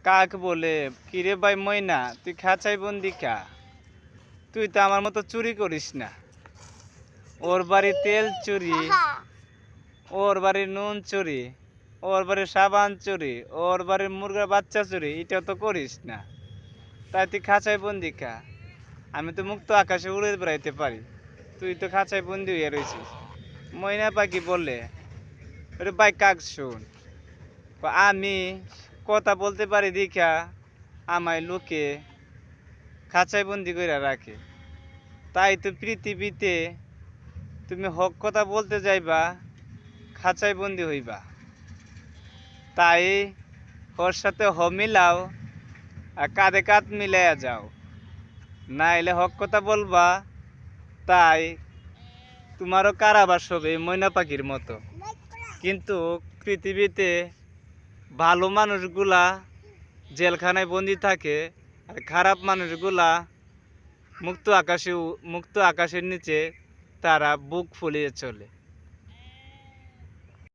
কাক বলে, কিরে ভাই ময়না, তুই খাঁচায় বন্দি খা, তুই তো আমার মতো চুরি করিস না। ওর বাড়ি তেল চুরি, ওর বাড়ির নুন চুরি, ওর বাড়ির সাবান চুরি, ওর বাড়ির মুরগার বাচ্চা চুরি, এটা তো করিস না। তাই তুই খাঁচায় বন্দি খা, আমি তো মুক্ত আকাশে উড়ে বেড়াইতে পারি, তুই তো খাঁচায় বন্দি হয়ে রয়েছিস। ময়না পাখি বললে, ওরে ভাই কাক শোন, আমি কথা বলতে পারি দেখা আমায় লোকে খাঁচায় বন্দি করে রাখে, তাই তো পৃথিবীতে তুমি হক কথা বলতে যাইবা, খাঁচায় বন্দি হইবা। তাই ওর সাথে হ মিলাও আর কাঁধে কাঁধ মিলাইয়া যাও, না এলে হক কথা বলবা, তাই তোমারও কারাবাস হবে ময়না পাখির মতো। কিন্তু পৃথিবীতে ভালো মানুষগুলা জেলখানায় বন্দি থাকে, আর খারাপ মানুষগুলা মুক্ত আকাশের নিচে তারা বুক ফুলিয়ে চলে।